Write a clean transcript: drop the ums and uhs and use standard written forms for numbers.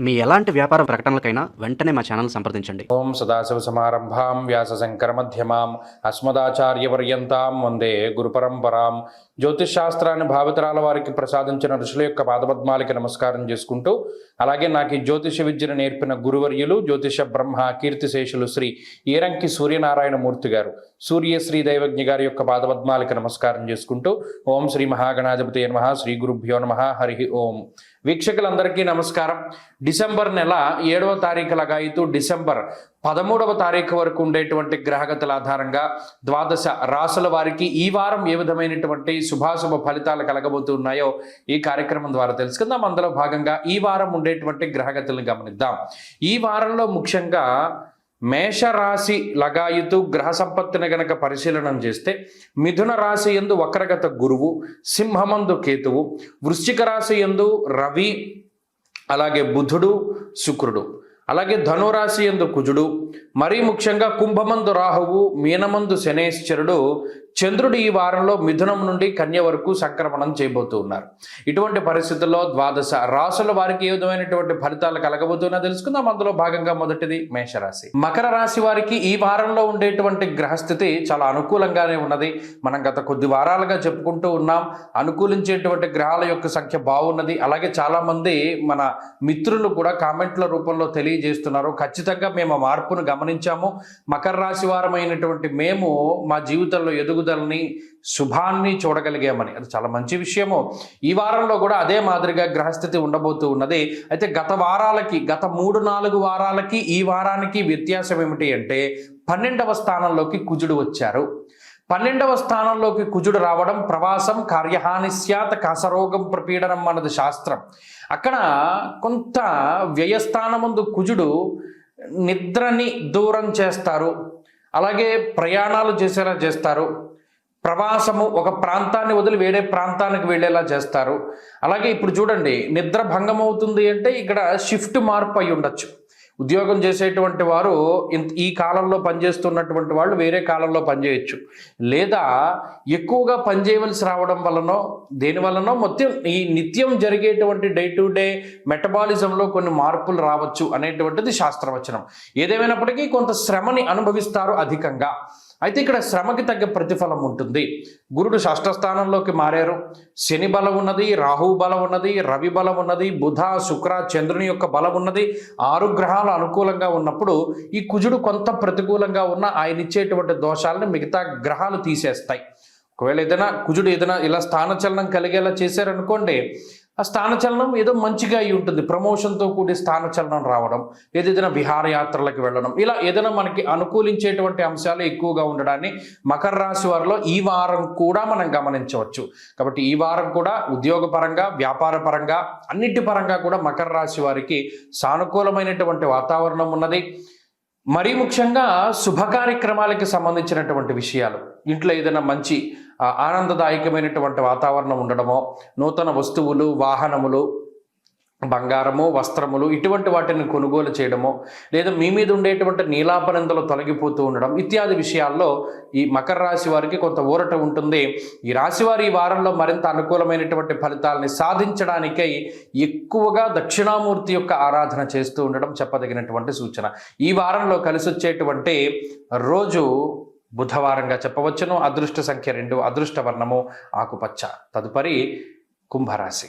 మీ ఎలాంటి వ్యాపార ప్రకటనలకైనా వెంటనే మా ఛానల్ సంప్రదించండి. ఓం సదాశివ సమారంభాం వ్యాస శంకర మధ్యమాం అస్మదాచార్యపర్యంతాం వందే గురు పరంపరాం. జ్యోతిష్ శాస్త్రాన్ని భావితరాల వారికి ప్రసాదించిన ఋషుల యొక్క పాదపద్మాలకి నమస్కారం చేసుకుంటూ, అలాగే నాకు ఈ జ్యోతిష విద్యను నేర్పిన గురువర్యులు జ్యోతిష బ్రహ్మ కీర్తిశేషులు శ్రీ ఈరంకి సూర్యనారాయణ మూర్తి గారు, సూర్యశ్రీ దైవజ్ఞ గారి యొక్క పాదపద్మాలకి నమస్కారం చేసుకుంటూ, ఓం శ్రీ మహాగణాధిపతి నమః, శ్రీ గురుభ్యో నమః, హరి ఓం. వీక్షకులందరికీ నమస్కారం. డిసెంబర్ నెల 7వ తారీఖు లగాయితూ డిసెంబర్ 13వ తారీఖు వరకు ఉండేటువంటి గ్రహగతుల ఆధారంగా ద్వాదశ రాసుల వారికి ఈ వారం ఏ విధమైనటువంటి శుభాశుభ ఫలితాలు కలగబోతున్నాయో ఈ కార్యక్రమం ద్వారా తెలుసుకుందాం. అందులో భాగంగా ఈ వారం ఉండేటువంటి గ్రహగతులను గమనిద్దాం. ఈ వారంలో ముఖ్యంగా మేషరాశి లగాయుతూ గ్రహ సంపత్తిని గనక పరిశీలనం చేస్తే మిథున రాశి యందు వక్రగత గురువు, సింహమందు కేతువు, వృశ్చిక రాశి యందు రవి, అలాగే బుధుడు, శుక్రుడు, అలాగే ధనురాశి యందు కుజుడు, మరీ ముఖ్యంగా కుంభమందు రాహువు, మీనమందు శనేశ్వరుడు, చంద్రుడు ఈ వారంలో మిథునం నుండి కన్య వరకు సంక్రమణం చేయబోతూ ఉన్నారు. ఇటువంటి పరిస్థితుల్లో ద్వాదశ రాశుల వారికి ఏ విధమైనటువంటి ఫలితాలు కలగబోతున్నా తెలుసుకుందాం. అందులో భాగంగా మొదటిది మేషరాశి. మకర రాశి వారికి ఈ వారంలో ఉండేటువంటి గ్రహస్థితి చాలా అనుకూలంగానే ఉన్నది. మనం గత కొద్ది వారాలుగా చెప్పుకుంటూ ఉన్నాం, అనుకూలించేటువంటి గ్రహాల యొక్క సంఖ్య బాగున్నది. అలాగే చాలామంది మన మిత్రులు కూడా కామెంట్ల రూపంలో తెలియజేస్తున్నారు, ఖచ్చితంగా మేము ఆ మార్పును గమనించాము, మకర రాశి వారమైనటువంటి మేము మా జీవితంలో ఎదుగుదలని శుభాన్ని చూడగలిగామని. అది చాలా మంచి విషయము. ఈ వారంలో కూడా అదే మాదిరిగా గ్రహస్థితి ఉండబోతూ ఉన్నది. అయితే గత 3-4 వారాలకి ఈ వారానికి వ్యత్యాసం ఏమిటి అంటే 12వ స్థానంలోకి కుజుడు వచ్చారు. 12వ స్థానంలోకి కుజుడు రావడం ప్రవాసం కార్యహాని స్యాత్ కాసరోగం ప్రపీడనం అన్నది శాస్త్రం. అక్కడ కొంత వ్యయస్థానముందు కుజుడు నిద్రని దూరం చేస్తారు, అలాగే ప్రయాణాలు చేసేలా చేస్తారు, ప్రవాసము ఒక ప్రాంతాన్ని వదిలి వేరే ప్రాంతానికి వెళ్ళేలా చేస్తారు. అలాగే ఇప్పుడు చూడండి, నిద్ర భంగం అవుతుంది అంటే ఇక్కడ షిఫ్ట్ మార్పు అయి ఉండొచ్చు. ఉద్యోగం చేసేటువంటి వారు ఈ కాలంలో పనిచేస్తున్నటువంటి వాళ్ళు వేరే కాలంలో పనిచేయచ్చు, లేదా ఎక్కువగా పనిచేయవలసి రావడం వలనో దేనివల్లనో మొత్తం ఈ నిత్యం జరిగేటువంటి డే టు డే మెటబాలిజంలో కొన్ని మార్పులు రావచ్చు అనేటువంటిది శాస్త్రవచనం. ఏదేమైనప్పటికీ కొంత శ్రమని అనుభవిస్తారు అధికంగా. అయితే ఇక్కడ శ్రమకి తగ్గ ప్రతిఫలం ఉంటుంది. గురుడు షష్ఠ స్థానంలోకి మారారు, శని బలం ఉన్నది, రాహు బలం ఉన్నది, రవి బలం ఉన్నది, బుధ శుక్ర చంద్రుని యొక్క బలం ఉన్నది. 6 గ్రహాలు అనుకూలంగా ఉన్నప్పుడు ఈ కుజుడు కొంత ప్రతికూలంగా ఉన్న ఆయన ఇచ్చేటువంటి దోషాలను మిగతా గ్రహాలు తీసేస్తాయి. ఒకవేళ కుజుడు ఏదైనా ఇలా స్థానచలనం కలిగేలా చేశారనుకోండి, ఆ స్థానచలనం ఏదో మంచిగా అయి ఉంటుంది, ప్రమోషన్తో కూడి స్థానచలనం రావడం, ఏదైనా విహారయాత్రలకు వెళ్ళడం, ఇలా ఏదైనా మనకి అనుకూలించేటువంటి అంశాలు ఎక్కువగా ఉండడాన్ని మకర రాశి వారిలో ఈ వారం కూడా మనం గమనించవచ్చు. కాబట్టి ఈ వారం కూడా ఉద్యోగపరంగా, వ్యాపార పరంగా, అన్నిటి పరంగా కూడా మకర రాశి వారికి సానుకూలమైనటువంటి వాతావరణం ఉన్నది. మరీ ముఖ్యంగా శుభ కార్యక్రమాలకి సంబంధించినటువంటి విషయాలు, ఇంట్లో ఏదైనా మంచి ఆనందదాయకమైనటువంటి వాతావరణం ఉండడమో, నూతన వస్తువులు, వాహనములు, బంగారము, వస్త్రములు ఇటువంటి వాటిని కొనుగోలు చేయడమో, లేదా మీ మీద ఉండేటువంటి నీలాపనందలు తొలగిపోతూ ఉండడం ఇత్యాది విషయాల్లో ఈ మకర రాశి వారికి కొంత ఊరట ఉంటుంది. ఈ రాశివారి ఈ వారంలో మరింత అనుకూలమైనటువంటి ఫలితాలని సాధించడానికై ఎక్కువగా దక్షిణామూర్తి యొక్క ఆరాధన చేస్తూ ఉండడం చెప్పదగినటువంటి సూచన. ఈ వారంలో కలిసి వచ్చేటువంటి రోజు బుధవారంగా చెప్పవచ్చును. అదృష్ట సంఖ్య 2, అదృష్ట వర్ణము ఆకుపచ్చ. తదుపరి కుంభరాశి.